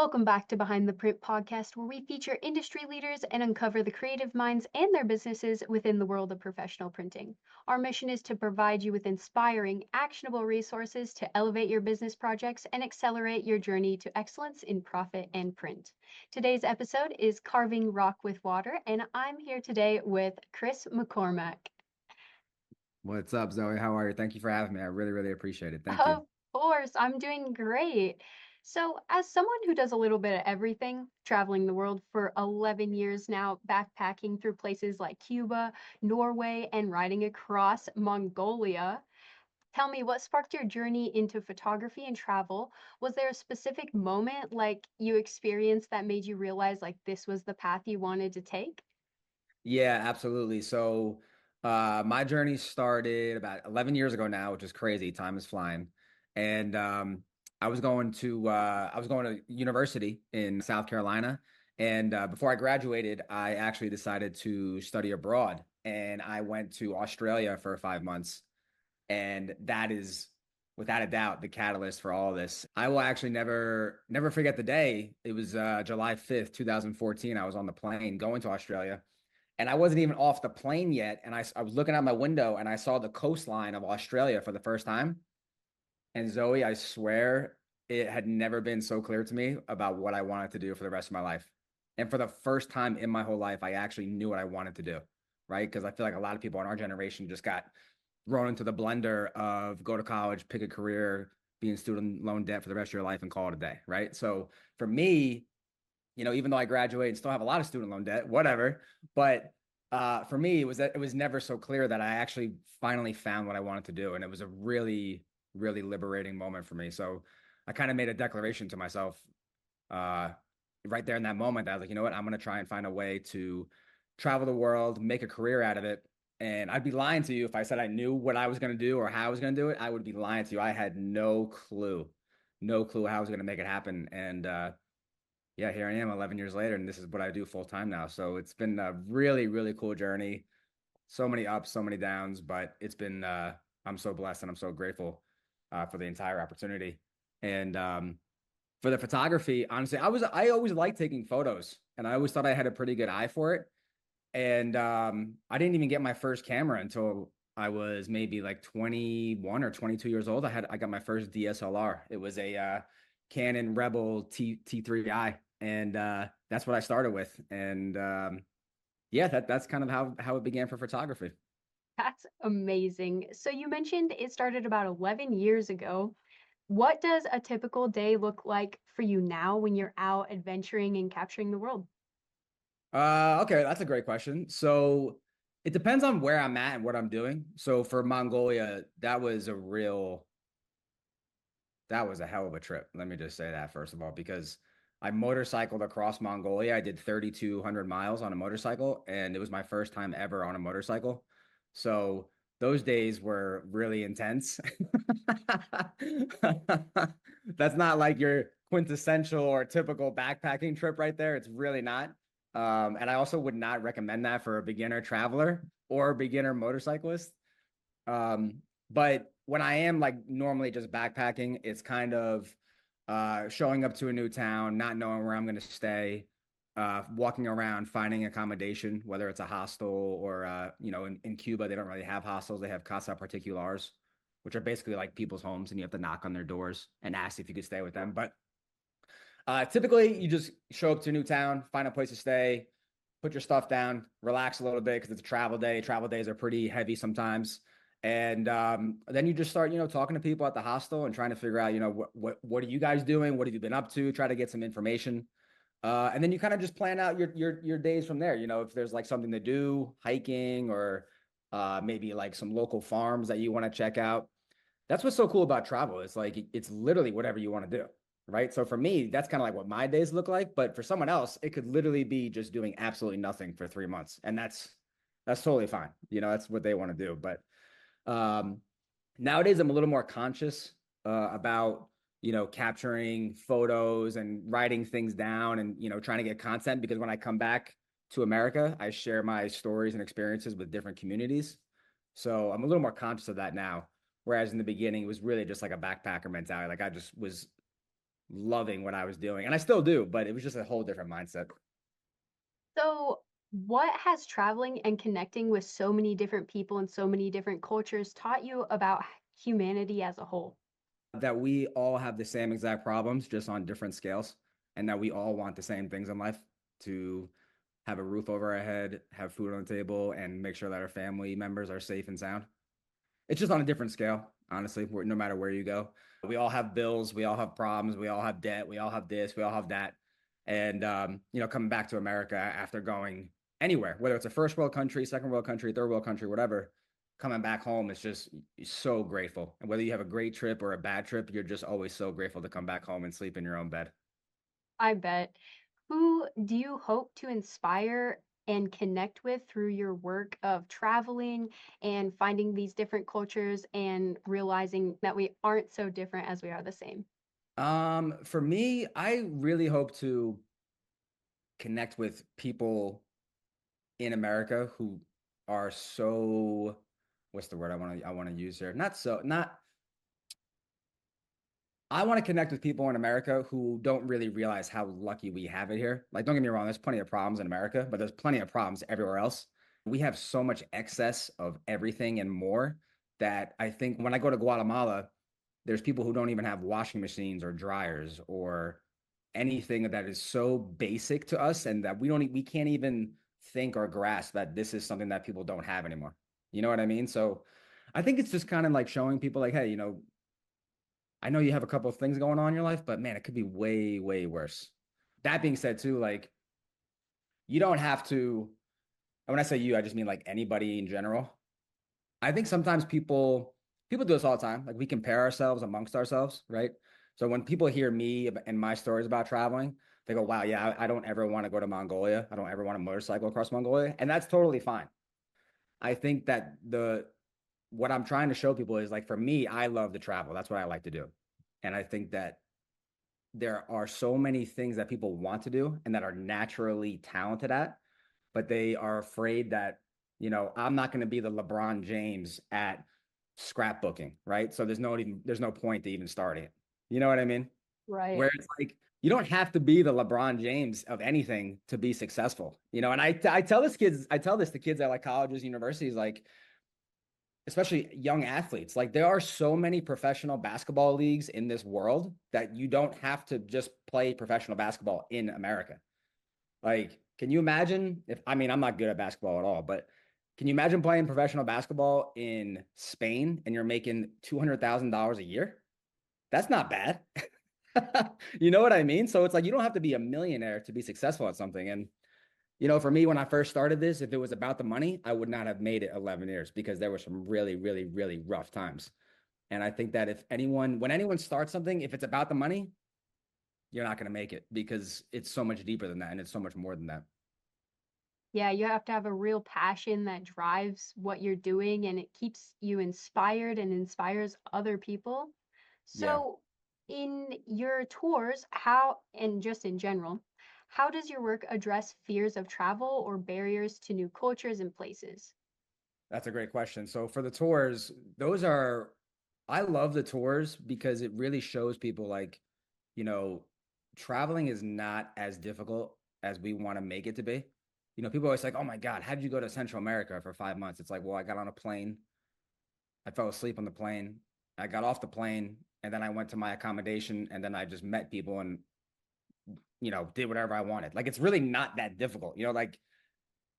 Welcome back to Behind the Print podcast, where we feature industry leaders and uncover the creative minds and their businesses within the world of professional printing. Our mission is to provide you with inspiring, actionable resources to elevate your business projects and accelerate your journey to excellence in profit and print. Today's episode is Carving Rock with Water, and I'm here today with Chris McCormack. What's up, Zoe? How are you? Thank you for having me. I really, really appreciate it. Thank you. Of course, I'm doing great. So, as someone who does a little bit of everything, traveling the world for 11 years now, backpacking through places like Cuba, Norway, and riding across Mongolia, tell me what sparked your journey into photography and travel? Was there a specific moment like you experienced that made you realize like this was the path you wanted to take? Yeah, absolutely. My journey started about 11 years ago now, which is crazy. Time is flying. And I was going to university in South Carolina. And before I graduated, I actually decided to study abroad. And I went to Australia for 5 months. And that is without a doubt the catalyst for all of this. I will actually never forget the day. It was July 5th, 2014. I was on the plane going to Australia, and I wasn't even off the plane yet. And I was looking out my window and I saw the coastline of Australia for the first time. And Zoe, I swear it had never been so clear to me about what I wanted to do for the rest of my life. And for the first time in my whole life, I actually knew what I wanted to do, right? Because I feel like a lot of people in our generation just got thrown into the blender of go to college, pick a career, be in student loan debt for the rest of your life and call it a day, right? So for me, even though I graduated and still have a lot of student loan debt, whatever, but for me, it was never so clear that I actually finally found what I wanted to do, and it was a really, really liberating moment for me. So I kind of made a declaration to myself uh, right there in that moment. That I was like, you know what, I'm going to try and find a way to travel the world, make a career out of it. And I'd be lying to you if I said I knew what I was going to do or how I was going to do it. I would be lying to you. I had no clue how I was going to make it happen. And yeah, here I am 11 years later, and this is what I do full time now. So it's been a really, really cool journey. So many ups, so many downs, but I'm so blessed and I'm so grateful for the entire opportunity. And for the photography, honestly, I always liked taking photos, and I always thought I had a pretty good eye for it. And I didn't even get my first camera until I was maybe like 21 or 22 years old. I got my first DSLR. It was a Canon Rebel T3i, and that's what I started with. And yeah, that's kind of how it began for photography. That's amazing. So you mentioned it started about 11 years ago. What does a typical day look like for you now when you're out adventuring and capturing the world? Okay, that's a great question. So it depends on where I'm at and what I'm doing. So for Mongolia, that was a hell of a trip. Let me just say that first of all, because I motorcycled across Mongolia. I did 3,200 miles on a motorcycle, and it was my first time ever on a motorcycle. So those days were really intense. That's not like your quintessential or typical backpacking trip right there. It's really not. And I also would not recommend that for a beginner traveler or a beginner motorcyclist. But when I am like normally just backpacking, it's kind of showing up to a new town, not knowing where I'm going to stay, walking around, finding accommodation, whether it's a hostel or, in Cuba, they don't really have hostels. They have casa particulars, which are basically like people's homes, and you have to knock on their doors and ask if you could stay with them. But typically, you just show up to a new town, find a place to stay, put your stuff down, relax a little bit because it's a travel day. Travel days are pretty heavy sometimes. And then you just start, talking to people at the hostel and trying to figure out, what are you guys doing? What have you been up to? Try to get some information. And then you kind of just plan out your days from there. If there's like something to do, hiking or maybe like some local farms that you want to check out. That's what's so cool about travel. It's like it's literally whatever you want to do, right? So for me, that's kind of like what my days look like. But for someone else, it could literally be just doing absolutely nothing for 3 months, and that's totally fine. That's what they want to do. But um, nowadays, I'm a little more conscious about capturing photos and writing things down and trying to get content because when I come back to America, I share my stories and experiences with different communities. So I'm a little more conscious of that now. Whereas in the beginning, it was really just like a backpacker mentality. Like I just was loving what I was doing. And I still do, but it was just a whole different mindset. So, what has traveling and connecting with so many different people and so many different cultures taught you about humanity as a whole? That we all have the same exact problems, just on different scales, and that we all want the same things in life to have a roof over our head, have food on the table, and make sure that our family members are safe and sound. It's just on a different scale, honestly, no matter where you go. We all have bills, we all have problems, we all have debt, we all have this, we all have that. And, coming back to America after going anywhere, whether it's a first world country, second world country, third world country, whatever, coming back home is just so grateful. And whether you have a great trip or a bad trip, you're just always so grateful to come back home and sleep in your own bed. I bet. Who do you hope to inspire and connect with through your work of traveling and finding these different cultures and realizing that we aren't so different as we are the same? For me, I really hope to connect with people in America who are so, what's the word I want to use here? Not so not I want to connect with people in America who don't really realize how lucky we have it here. Like, don't get me wrong, there's plenty of problems in America, but there's plenty of problems everywhere else. We have so much excess of everything and more that I think when I go to Guatemala, there's people who don't even have washing machines or dryers or anything that is so basic to us, and that we can't even think or grasp that this is something that people don't have anymore. You know what I mean? So I think it's just kind of like showing people like, hey, I know you have a couple of things going on in your life, but man, it could be way, way worse. That being said, too, like you don't have to, and when I say you, I just mean like anybody in general. I think sometimes people do this all the time. Like we compare ourselves amongst ourselves, right? So when people hear me and my stories about traveling, they go, "Wow, yeah, I don't ever want to go to Mongolia. I don't ever want to motorcycle across Mongolia," and that's totally fine. I think that the what I'm trying to show people is like for me, I love to travel. That's what I like to do, and I think that there are so many things that people want to do and that are naturally talented at, but they are afraid that, I'm not going to be the LeBron James at scrapbooking, right? So there's no point to even starting it. You know what I mean? Right. Where it's like you don't have to be the LeBron James of anything to be successful. And I tell this to kids at like colleges, universities, like especially young athletes. Like there are so many professional basketball leagues in this world that you don't have to just play professional basketball in America. Like, can you imagine if, I mean, I'm not good at basketball at all, but can you imagine playing professional basketball in Spain and you're making $200,000 a year? That's not bad. You know what I mean? So it's like you don't have to be a millionaire to be successful at something. And for me, when I first started this, if it was about the money, I would not have made it 11 years because there were some really, really, really rough times. And I think that when anyone starts something, if it's about the money, you're not going to make it because it's so much deeper than that and it's so much more than that. Yeah, you have to have a real passion that drives what you're doing and it keeps you inspired and inspires other people. Yeah, So, in your tours, and just in general, how does your work address fears of travel or barriers to new cultures and places? that's a great question. So for the tours, I love the tours because it really shows people like, you know, traveling is not as difficult as we want to make it to be. People always like, oh my God, how did you go to Central America for 5 months? It's like, well, I got on a plane. I fell asleep on the plane. I got off the plane and then I went to my accommodation and then I just met people and, did whatever I wanted. Like, it's really not that difficult. Like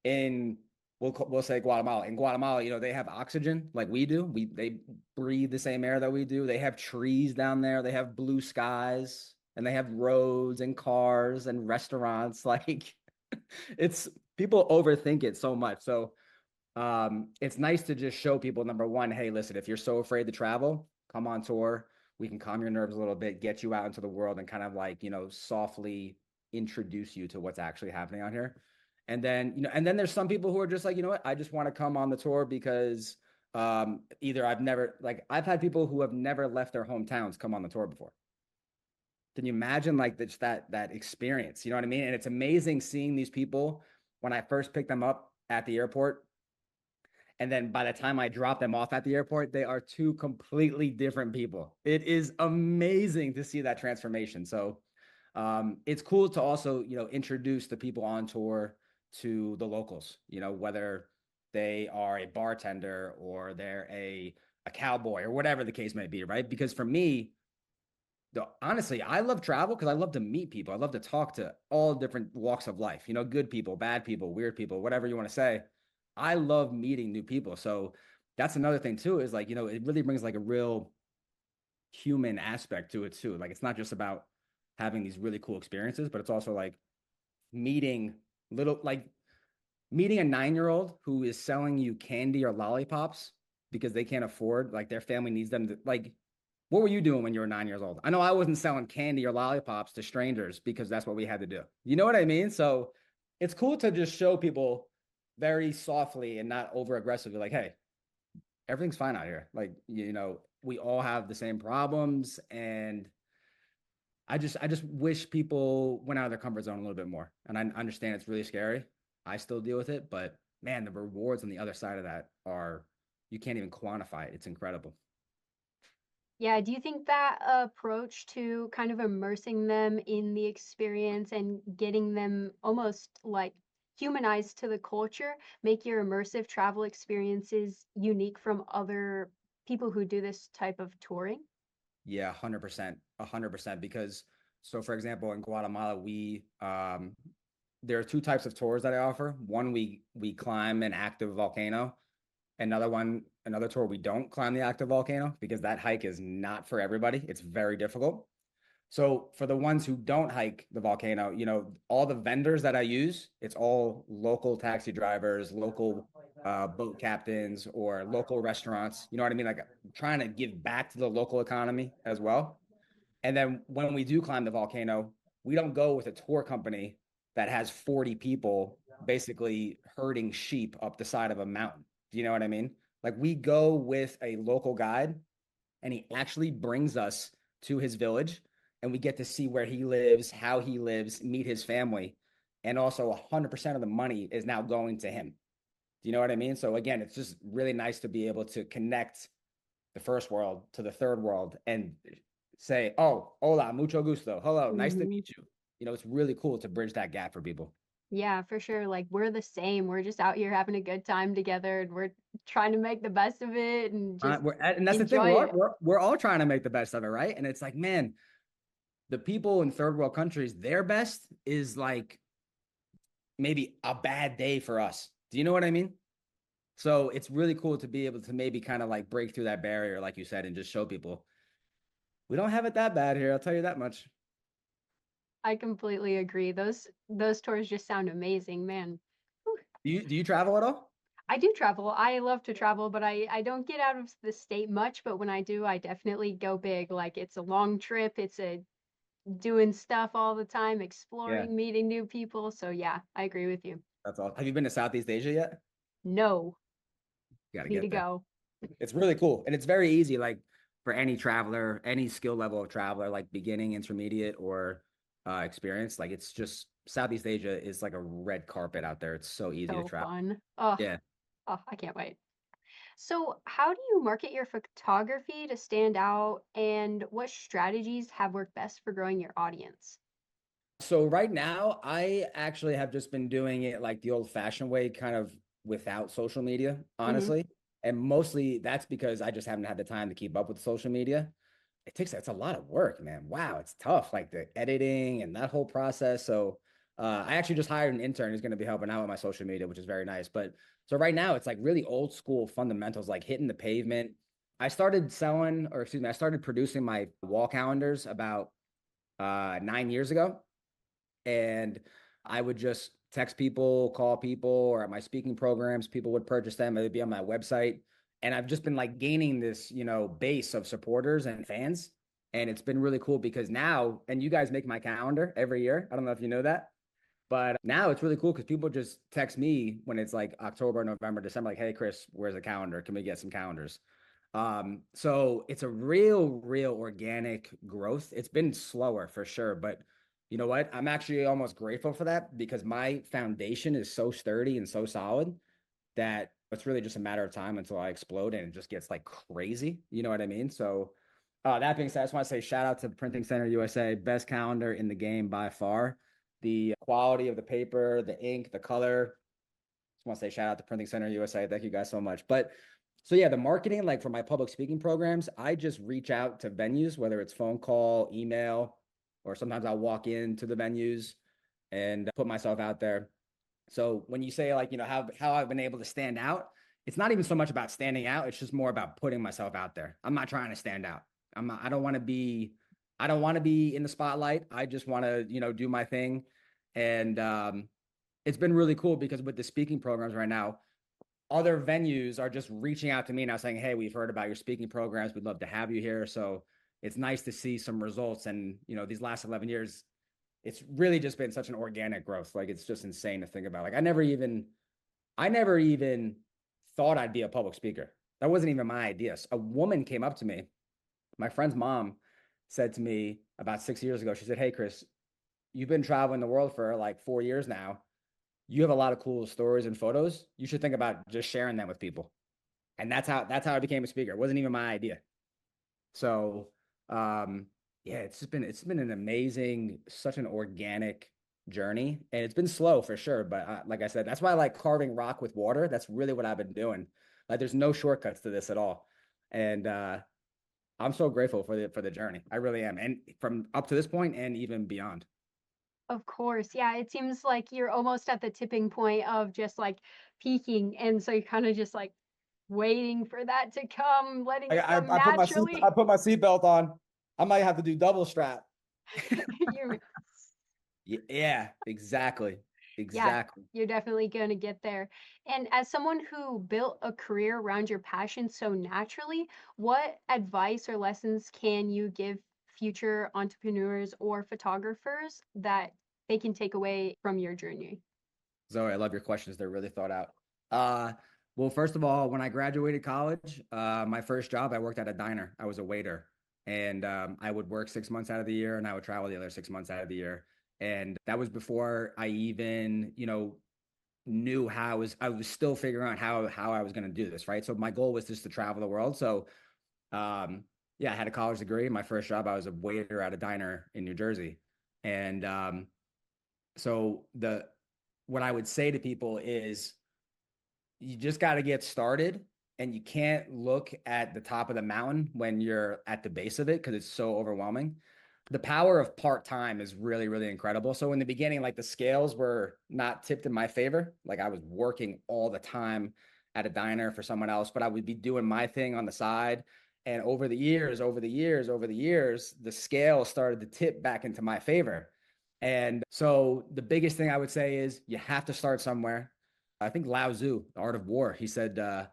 in, we'll say Guatemala. In Guatemala, they have oxygen like we do. They breathe the same air that we do. They have trees down there. They have blue skies and they have roads and cars and restaurants. Like it's people overthink it so much. So it's nice to just show people, number one, hey, listen, if you're so afraid to travel, come on tour. We can calm your nerves a little bit, get you out into the world, and kind of like, softly introduce you to what's actually happening out here. And then there's some people who are just like, you know what, I just want to come on the tour because either I've had people who have never left their hometowns come on the tour before. Can you imagine like that experience? You know what I mean? And it's amazing seeing these people when I first picked them up at the airport And then by the time I drop them off at the airport, they are two completely different people. It is amazing to see that transformation. So it's cool to also, introduce the people on tour to the locals, whether they are a bartender or they're a cowboy or whatever the case may be, right? Because for me, honestly, I love travel because I love to meet people. I love to talk to all different walks of life, good people, bad people, weird people, whatever you want to say. I love meeting new people. So that's another thing too, is like, it really brings like a real human aspect to it too. Like it's not just about having these really cool experiences, but it's also like meeting like meeting a 9-year-old who is selling you candy or lollipops because they can't afford, like their family needs them to, like, what were you doing when you were 9 years old? I know I wasn't selling candy or lollipops to strangers because that's what we had to do. You know what I mean? So it's cool to just show people very softly and not over aggressively, like, hey, everything's fine out here. Like, we all have the same problems. And I just wish people went out of their comfort zone a little bit more. And I understand it's really scary. I still deal with it, but man, the rewards on the other side of that are, you can't even quantify it. It's incredible. Yeah, do you think that approach to kind of immersing them in the experience and getting them almost like humanized to the culture make your immersive travel experiences unique from other people who do this type of touring? Yeah, 100%, 100%. Because so for example, in Guatemala, there are two types of tours that I offer. One, we climb an active volcano. Another tour, we don't climb the active volcano because that hike is not for everybody. It's very difficult. So for the ones who don't hike the volcano, all the vendors that I use, it's all local taxi drivers, local boat captains, or local restaurants. You know what I mean? Like trying to give back to the local economy as well. And then when we do climb the volcano, we don't go with a tour company that has 40 people basically herding sheep up the side of a mountain. Do you know what I mean? Like we go with a local guide and he actually brings us to his village and we get to see where he lives, how he lives, meet his family. And also 100% of the money is now going to him. Do you know what I mean? So again, it's just really nice to be able to connect the first world to the third world and say, "Oh, hola, mucho gusto. Hello, nice to Hmm. meet you." It's really cool to bridge that gap for people. Yeah, for sure. Like we're the same. We're just out here having a good time together and we're trying to make the best of it and just And that's the thing. enjoy We're all, it. we're all trying to make the best of it, right? And it's like, man, the people in third world countries, their best is like maybe a bad day for us. Do you know what I mean? So it's really cool to be able to maybe kind of like break through that barrier, like you said, and just show people we don't have it that bad here. I'll tell you that much. I completely agree. Those tours just sound amazing, man. Whew. Do you travel at all? I do travel. I love to travel, but I don't get out of the state much, but when I do, I definitely go big. Like it's a long trip. It's a doing stuff all the time, Yeah, exploring, meeting new people. So yeah, I agree with you. that's all. Have you been to Southeast Asia yet? No, You got to need to get there. go. It's really cool. And it's very easy, like for any traveler, any skill level of traveler, like beginning, intermediate, or experience. Like it's just Southeast Asia is like a red carpet out there. It's so easy to So travel. fun. Oh, Yeah. oh, I can't wait. So, how do you market your photography to stand out, and what strategies have worked best for growing your audience? So right now, I actually have just been doing it like the old-fashioned way, kind of without social media, Hmm. honestly. And mostly that's because I just haven't had the time to keep up with social media. It's a lot of work, man. Wow, it's tough, like the editing and that whole process. So I actually just hired an intern who's going to be helping out with my social media, which is very nice. But so right now it's like really old school fundamentals, like hitting the pavement. I started selling, or excuse me, I started producing my wall calendars about 9 years ago. And I would just text people, call people, or at my speaking programs, people would purchase them. It would be on my website. And I've just been like gaining this, base of supporters and fans. And it's been really cool because now, and you guys make my calendar every year. I don't know if you know that, but now it's really cool because people just text me when it's like October, November, December, like, hey, Chris, where's a calendar? Can we get some calendars? So it's a real organic growth. It's been slower for sure, but you know what? I'm actually almost grateful for that because my foundation is so sturdy and so solid that it's really just a matter of time until I explode and it just gets like crazy. You know what I mean? So, that being said, I just want to say shout out to the Printing Center USA, best calendar in the game by far. The quality of the paper, the ink, the color. Just want to say shout out to Printing Center USA. Thank you guys so much. But so yeah, the marketing, like for my public speaking programs, I just reach out to venues, whether it's phone call, email, or sometimes I'll walk into the venues and put myself out there. So when you say like, how I've been able to stand out, it's not even so much about standing out. It's just more about putting myself out there. I'm not trying to stand out. I don't want to be, I don't want to be in the spotlight. I just want to, do my thing. And it's been really cool because with the speaking programs right now, other venues are just reaching out to me now saying, hey, we've heard about your speaking programs. We'd love to have you here. So it's nice to see some results. And, these last 11 years, it's really just been such an organic growth. Like it's just insane to think about. Like I never even thought I'd be a public speaker. That wasn't even my idea. A woman came up to me. My friend's mom said to me about 6 years ago, she said, hey, Chris, you've been traveling the world for like 4 years now. You have a lot of cool stories and photos. You should think about just sharing them with people. And that's how I became a speaker. It wasn't even my idea. So yeah, it's been an amazing, such an organic journey. And it's been slow for sure. But like I said, that's why I like carving rock with water. That's really what I've been doing. Like there's no shortcuts to this at all. And I'm so grateful for the journey. I really am. And from up to this point and even beyond. Of course. Yeah, it seems like you're almost at the tipping point of just like peaking. And so you're kind of just like waiting for that to come, letting I, it I, come I put my seat I naturally. put my seatbelt on. I might have to do double strap. You're, Yeah, exactly. yeah, Exactly. you're definitely going to get there. And as someone who built a career around your passion so naturally, what advice or lessons can you give future entrepreneurs or photographers that they can take away from your journey? Zoe, I love your questions. They're really thought out. Uh, well, first of all, when I graduated college, my first job, I worked at a diner. I was a waiter, and I would work 6 months out of the year, and I would travel the other 6 months out of the year. And that was before I even, knew how I was still figuring out how I was going to do this, right? So my goal was just to travel the world. So, yeah, I had a college degree. My first job, I was a waiter at a diner in New Jersey, and so the what I would say to people is you just got to get started and you can't look at the top of the mountain when you're at the base of it because it's so overwhelming. The power of part-time is really, really incredible. So in the beginning, like the scales were not tipped in my favor. Like I was working all the time at a diner for someone else, but I would be doing my thing on the side. And over the years, the scale started to tip back into my favor. And so the biggest thing I would say is you have to start somewhere. I think Lao Tzu, The Art of War, he said the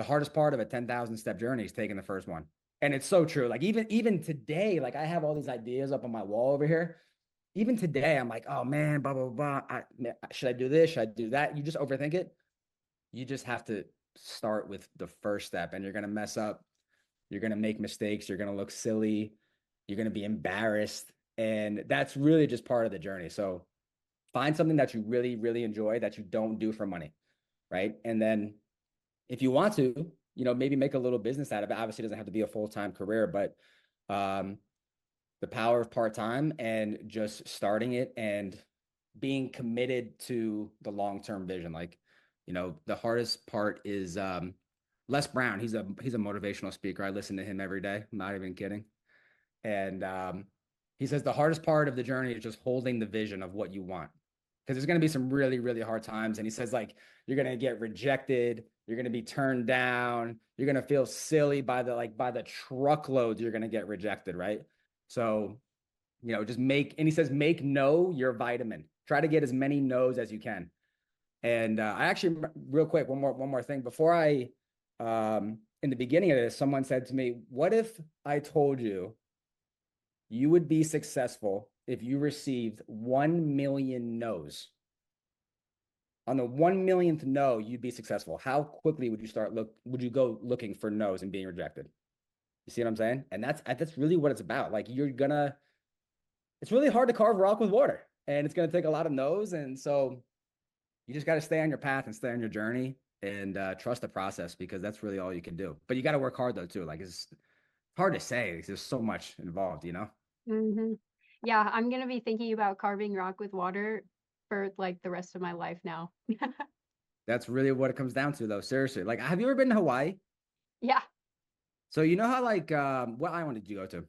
hardest part of a 10,000 step journey is taking the first one. And it's so true. Like even today, like I have all these ideas up on my wall over here. Even today, I'm like, oh man, blah blah blah. Should I do this? Should I do that? You just overthink it. You just have to start with the first step, and you're gonna mess up. You're gonna make mistakes. You're gonna look silly. You're gonna be embarrassed, and that's really just part of the journey. So find something that you really, really enjoy that you don't do for money, right? And then if you want to, maybe make a little business out of it. Obviously, it doesn't have to be a full-time career, but um, the power of part-time and just starting it and being committed to the long-term vision. Like, the hardest part is Les Brown. He's a motivational speaker. I listen to him every day. I'm not even kidding. And he says the hardest part of the journey is just holding the vision of what you want. Because there's going to be some really, really hard times. And he says, like, you're going to get rejected. You're going to be turned down. You're going to feel silly by the truckloads you're going to get rejected, right? So, and he says, make no your vitamin. Try to get as many no's as you can. And I actually, real quick, one more thing. In the beginning of this, someone said to me, what if I told you you would be successful if you received 1 million no's? On the 1 millionth no, you'd be successful. How quickly would you go looking for no's and being rejected? You see what I'm saying? And that's really what it's about. Like it's really hard to carve rock with water, and it's gonna take a lot of no's. And so you just got to stay on your path and stay on your journey. and trust the process because that's really all you can do. But you got to work hard though too. Like it's hard to say. There's so much involved, you know? Hmm. Yeah, I'm gonna be thinking about carving rock with water for like the rest of my life now. That's really what it comes down to though. Seriously. Like, have you ever been to Hawaii? Yeah, So you know how like what island did you go to?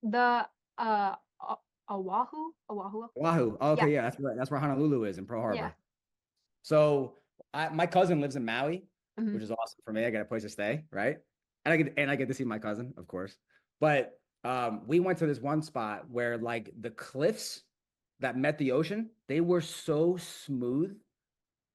the Oahu. Oahu. Oh, Yeah, okay, yeah, that's where Honolulu is in Pearl yeah. Harbor. So my cousin lives in Maui, Hmm. which is awesome for me. I got a place to stay, right? And I get to see my cousin, of course. But we went to this one spot where like the cliffs that met the ocean, they were so smooth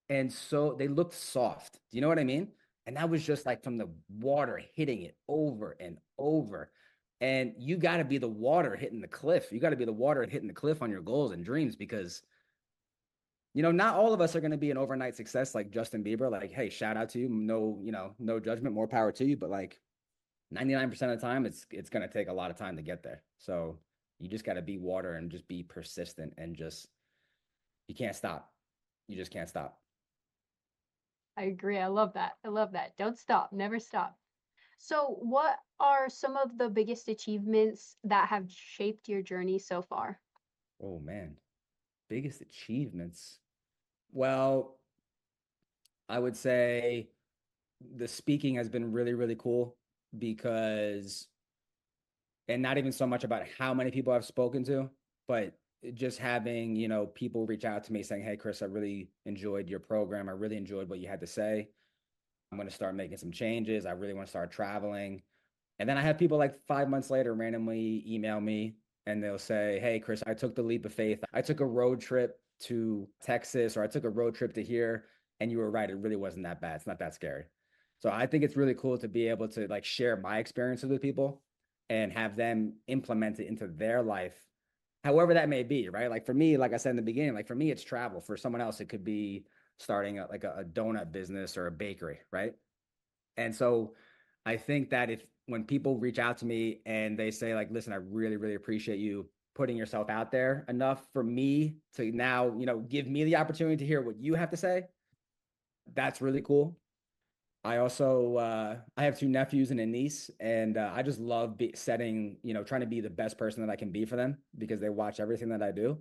and so they looked soft. Do you know what I mean? And that was just like from the water hitting it over and over. And you got to be the water hitting the cliff. You got to be the water hitting the cliff on your goals and dreams because not all of us are going to be an overnight success like Justin Bieber. Like, hey, shout out to you. No, no judgment, more power to you. But like 99% of the time, it's going to take a lot of time to get there. So you just got to be water and just be persistent and just you can't stop. You just can't stop. I agree. I love that. I love that. Don't stop. Never stop. So, what are some of the biggest achievements that have shaped your journey so far? Oh man, biggest achievements. Well, I would say the speaking has been really, really cool because and not even so much about how many people I've spoken to, but just having, people reach out to me saying, "Hey, Chris, I really enjoyed your program. I really enjoyed what you had to say. I'm going to start making some changes. I really want to start traveling." And then I have people like 5 months later randomly email me and they'll say, "Hey, Chris, I took the leap of faith. I took a road trip to Texas or I took a road trip to here. And you were right. It really wasn't that bad. It's not that scary." So I think it's really cool to be able to like share my experiences with people and have them implement it into their life, however that may be, right? Like for me, like I said in the beginning, like for me, it's travel. For someone else, it could be starting a donut business or a bakery, right? And so I think that if when people reach out to me and they say, like, listen, I really, really appreciate you putting yourself out there enough for me to now, give me the opportunity to hear what you have to say, that's really cool. I also I have two nephews and a niece, and I just love setting, trying to be the best person that I can be for them because they watch everything that I do.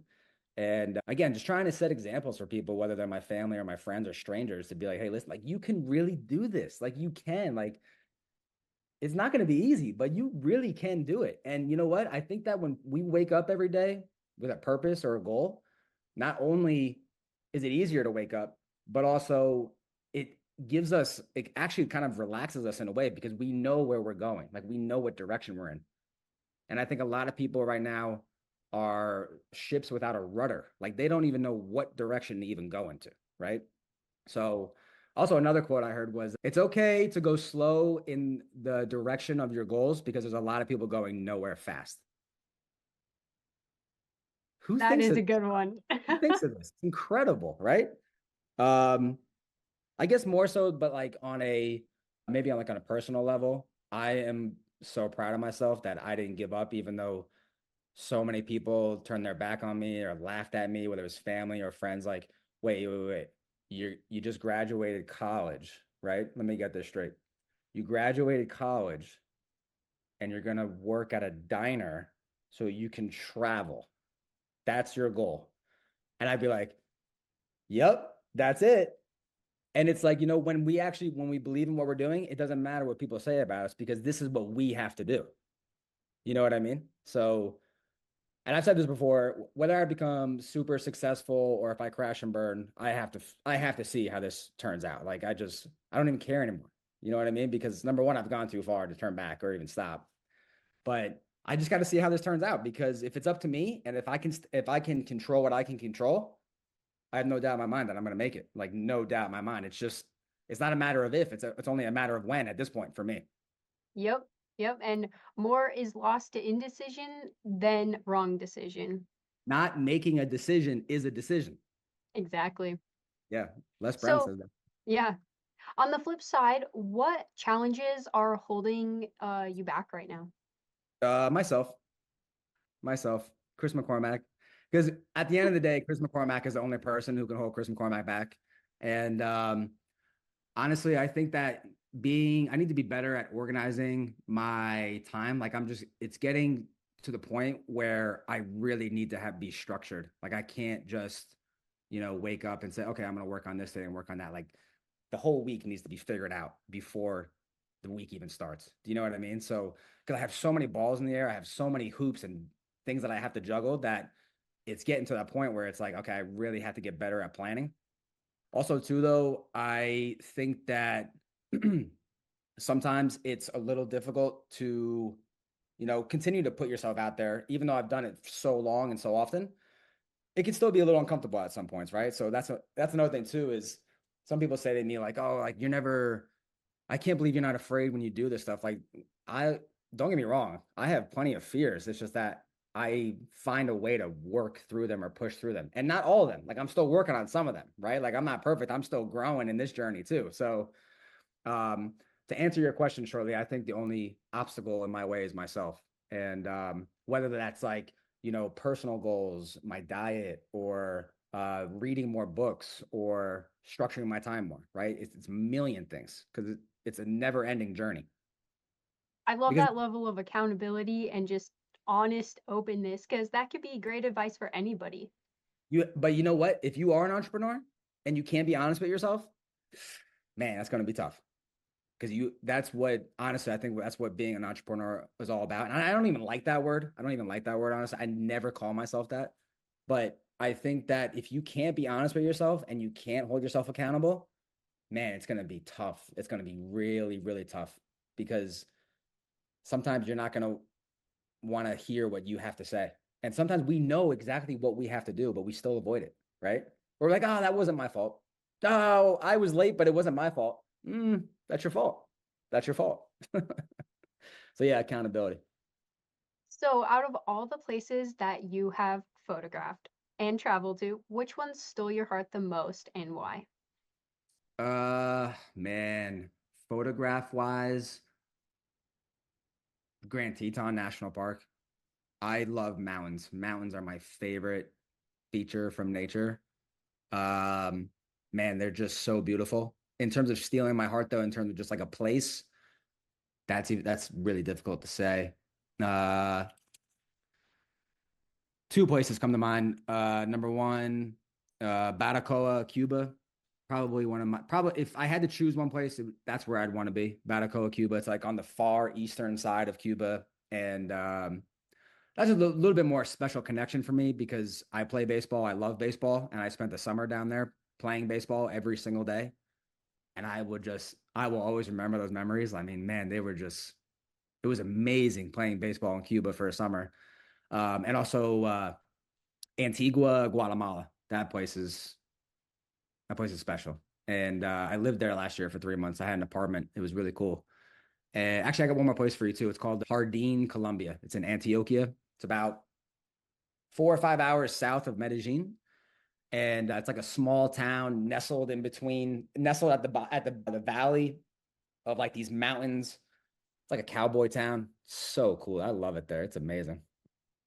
And again, just trying to set examples for people, whether they're my family or my friends or strangers, to be like, hey, listen, like you can really do this. Like you can, like it's not going to be easy, but you really can do it. And you know what? I think that when we wake up every day with a purpose or a goal, not only is it easier to wake up, but also it actually kind of relaxes us in a way because we know where we're going. Like we know what direction we're in. And I think a lot of people right now are ships without a rudder. Like they don't even know what direction to even go into, right? So, also another quote I heard was, "It's okay to go slow in the direction of your goals because there's a lot of people going nowhere fast." Who That thinks is of a this? good one. Who thinks of this? It's incredible, right? Um, I guess more so, but like on a maybe on like on a personal level, I am so proud of myself that I didn't give up, even though so many people turned their back on me or laughed at me, whether it was family or friends. Like, wait. You just graduated college, right? Let me get this straight. You graduated college and you're going to work at a diner so you can travel. That's your goal. And I'd be like, yep, that's it. And it's like, when we believe in what we're doing, it doesn't matter what people say about us because this is what we have to do. You know what I mean? So, and I've said this before, whether I become super successful or if I crash and burn, I have to see how this turns out. Like I don't even care anymore. You know what I mean? Because number one, I've gone too far to turn back or even stop. But I just got to see how this turns out because if it's up to me and if I can control what I can control, I have no doubt in my mind that I'm going to make it. Like no doubt in my mind. It's not a matter of if, it's only a matter of when at this point for me. Yep, yep. And more is lost to indecision than wrong decision. Not making a decision is a decision. Exactly. Yeah, Les Brown So, says that. yeah. On the flip side, what challenges are holding you back right now? Myself, Chris McCormack. Because at the end of the day, Chris McCormack is the only person who can hold Chris McCormack back. And Honestly, I think that I need to be better at organizing my time. Like it's getting to the point where I really need to be structured. Like I can't just, wake up and say, okay, I'm going to work on this today and work on that. Like the whole week needs to be figured out before the week even starts. Do you know what I mean? So, because I have so many balls in the air, I have so many hoops and things that I have to juggle that it's getting to that point where it's like, okay, I really have to get better at planning. Also, too, though, I think that sometimes it's a little difficult to, continue to put yourself out there, even though I've done it so long and so often. It can still be a little uncomfortable at some points, right? So that's another thing too, is some people say to me like, "Oh, like I can't believe you're not afraid when you do this stuff." Like I don't get me wrong, I have plenty of fears. It's just that I find a way to work through them or push through them. And not all of them. Like I'm still working on some of them, right? Like I'm not perfect. I'm still growing in this journey too. So, um, to answer your question shortly, I think the only obstacle in my way is myself. And whether that's like, personal goals, my diet, or reading more books, or structuring my time more, right? It's a million things because it's a never ending journey. I love Because that level of accountability and just honest openness because that could be great advice for anybody. but you know what? If you are an entrepreneur and you can't be honest with yourself, man, that's going to be tough. Because that's what, honestly, I think that's what being an entrepreneur is all about. And I don't even like that word. I don't even like that word, honestly. I never call myself that. But I think that if you can't be honest with yourself and you can't hold yourself accountable, man, it's going to be tough. It's going to be really, really tough because sometimes you're not going to want to hear what you have to say. And sometimes we know exactly what we have to do, but we still avoid it, right? We're like, oh, that wasn't my fault. Oh, I was late, but it wasn't my fault. That's your fault. That's your fault. So yeah, accountability. So, out of all the places that you have photographed and traveled to, which one stole your heart the most and why? Man, photograph wise, Grand Teton National Park. I love mountains. Mountains are my favorite feature from nature. Um, Man, they're just so beautiful. In terms of stealing my heart, though, in terms of just like a place, that's really difficult to say. Uh, Two places come to mind. Number one, Baracoa, Cuba. Probably if I had to choose one place, that's where I'd want to be. Baracoa, Cuba. It's like on the far eastern side of Cuba, and that's a little bit more special connection for me because I play baseball. I love baseball, and I spent the summer down there playing baseball every single day. And I will always remember those memories. I mean, man, it was amazing playing baseball in Cuba for a summer. And also Antigua, Guatemala. That place is special. And I lived there last year for 3 months. I had an apartment. It was really cool. And actually, I got one more place for you too. It's called Jardín, Colombia. It's in Antioquia. It's about 4 or 5 hours south of Medellin, and it's like a small town nestled at the valley of like these mountains. It's like a cowboy town. So cool. I love it there. It's amazing.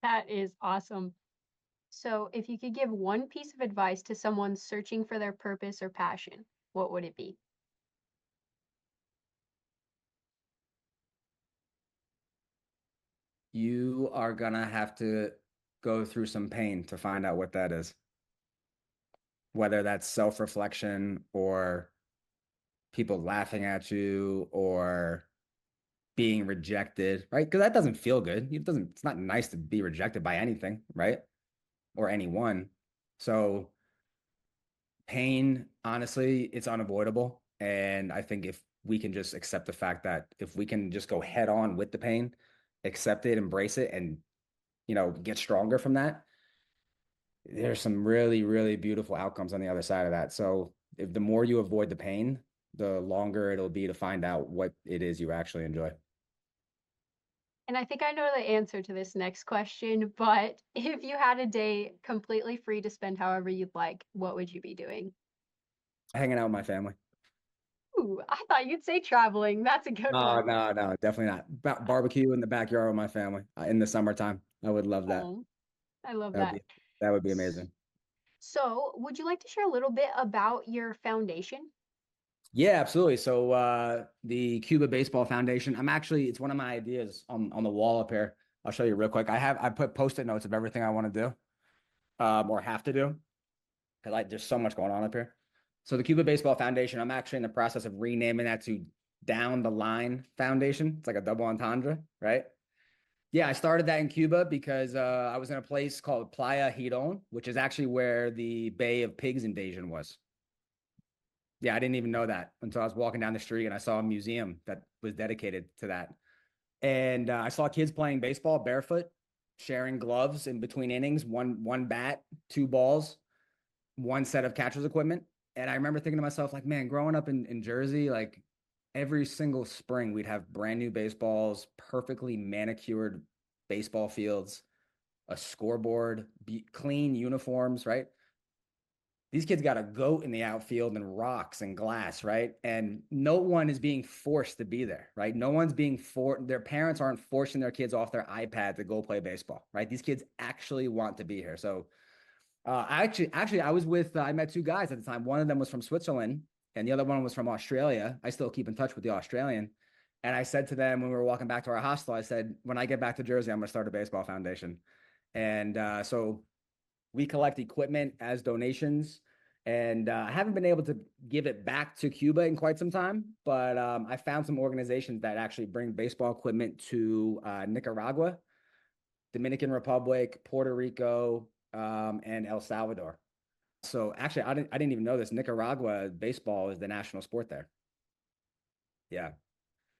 That is awesome. So, if you could give one piece of advice to someone searching for their purpose or passion, what would it be? You are gonna have to go through some pain to find out what that is, whether that's self-reflection or people laughing at you or being rejected, right? Because that doesn't feel good. It's not nice to be rejected by anything, right? Or anyone. So pain, honestly, it's unavoidable. And I think if we can just accept the fact that if we can just go head on with the pain, accept it, embrace it, and get stronger from that, there's some really, really beautiful outcomes on the other side of that. So if the more you avoid the pain, the longer it'll be to find out what it is you actually enjoy. And I think I know the answer to this next question, but if you had a day completely free to spend however you'd like, what would you be doing? Hanging out with my family. Ooh, I thought you'd say traveling. That's a good No, one. no, no, definitely not. Barbecue in the backyard with my family in the summertime. I would love that. Oh, I love That would that. be that would be amazing. So, would you like to share a little bit about your foundation? Yeah, absolutely. So the Cuba Baseball Foundation, it's one of my ideas on the wall up here. I'll show you real quick. I put post-it notes of everything I want to do, or have to do, because there's so much going on up here. So the Cuba Baseball Foundation, I'm actually in the process of renaming that to Down the Line Foundation. It's like a double entendre, right? Yeah, I started that in Cuba because I was in a place called Playa Girón, which is actually where the Bay of Pigs invasion was. Yeah, I didn't even know that until I was walking down the street and I saw a museum that was dedicated to that. And I saw kids playing baseball barefoot, sharing gloves in between innings, one bat, two balls, one set of catcher's equipment. And I remember thinking to myself, like, man, growing up in Jersey, like every single spring we'd have brand new baseballs, perfectly manicured baseball fields, a scoreboard, clean uniforms, right? These kids got a goat in the outfield and rocks and glass, right? And no one is being forced to be there, right? No one's being their parents aren't forcing their kids off their iPad to go play baseball, right? These kids actually want to be here. So I was I met two guys at the time. One of them was from Switzerland and the other one was from Australia. I still keep in touch with the Australian. And I said to them when we were walking back to our hostel, I said, when I get back to Jersey, I'm going to start a baseball foundation. And so we collect equipment as donations. And I haven't been able to give it back to Cuba in quite some time, but I found some organizations that actually bring baseball equipment to Nicaragua, Dominican Republic, Puerto Rico, and El Salvador. So actually, I didn't even know this. Nicaragua baseball is the national sport there. Yeah.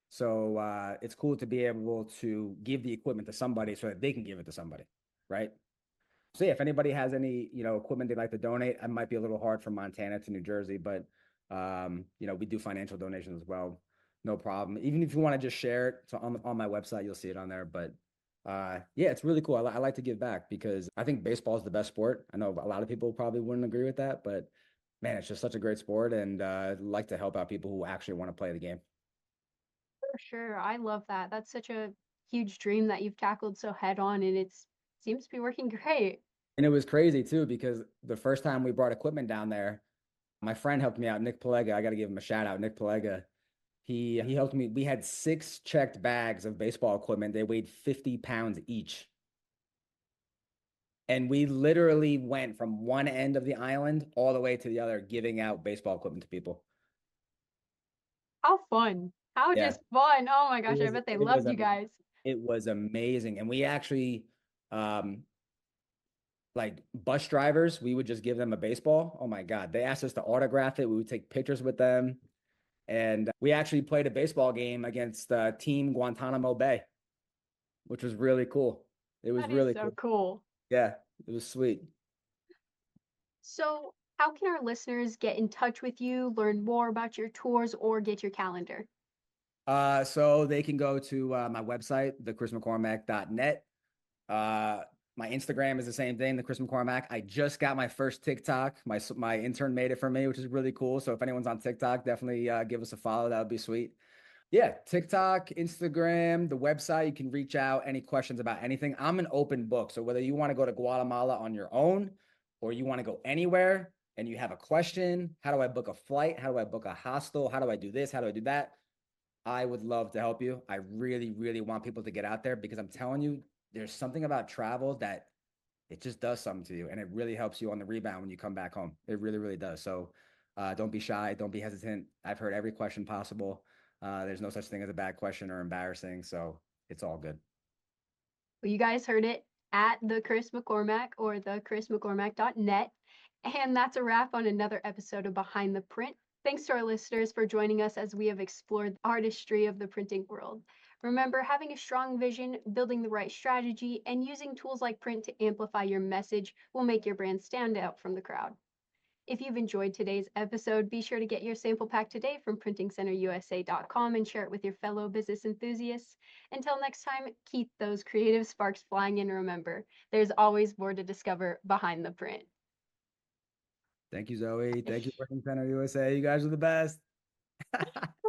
So it's cool to be able to give the equipment to somebody so that they can give it to somebody, right? So yeah, if anybody has any, equipment they'd like to donate, it might be a little hard from Montana to New Jersey, but we do financial donations as well. No problem. Even if you want to just share it, so on my website, you'll see it on there. But yeah, it's really cool. I like to give back because I think baseball is the best sport. I know a lot of people probably wouldn't agree with that, but man, it's just such a great sport, and I'd like to help out people who actually want to play the game. For sure. I love that. That's such a huge dream that you've tackled so head on, and it's seems to be working great. And it was crazy too because the first time we brought equipment down there, my friend helped me out, Nick Pelega. I got to give him a shout out, Nick Pelega. He helped me. We had 6 checked bags of baseball equipment. They weighed 50 pounds each. And we literally went from one end of the island all the way to the other, giving out baseball equipment to people. How fun. How Yeah, just fun. Oh my it gosh, I was bet they it was loved you a guys. it was amazing. And we actually um like bus drivers, we would just give them a baseball. Oh my God. They asked us to autograph it. We would take pictures with them. And we actually played a baseball game against Team Guantanamo Bay, which was really cool. It was That is really so cool. cool. Yeah, it was sweet. So, how can our listeners get in touch with you, learn more about your tours, or get your calendar? So they can go to my website, thechrismccormack.net. Uh, my Instagram is the same thing, the Chris McCormack. I just got my first TikTok. My intern made it for me, which is really cool. So if anyone's on TikTok, definitely give us a follow. That would be sweet. Yeah, TikTok, Instagram, the website. You can reach out any questions about anything. I'm an open book. So whether you want to go to Guatemala on your own or you want to go anywhere and you have a question, how do I book a flight? How do I book a hostel? How do I do this? How do I do that? I would love to help you. I really, really want people to get out there because I'm telling you, there's something about travel that it just does something to you and it really helps you on the rebound when you come back home. It really, really does. So don't be shy. Don't be hesitant. I've heard every question possible. There's no such thing as a bad question or embarrassing. So it's all good. Well, you guys heard it at the Chris McCormack or the chrismccormack.net. And that's a wrap on another episode of Behind the Print. Thanks to our listeners for joining us as we have explored the artistry of the printing world. Remember, having a strong vision, building the right strategy, and using tools like print to amplify your message will make your brand stand out from the crowd. If you've enjoyed today's episode, be sure to get your sample pack today from printingcenterusa.com and share it with your fellow business enthusiasts. Until next time, keep those creative sparks flying and remember, there's always more to discover behind the print. Thank you, Zoe. Thank you, Working Center USA. You guys are the best.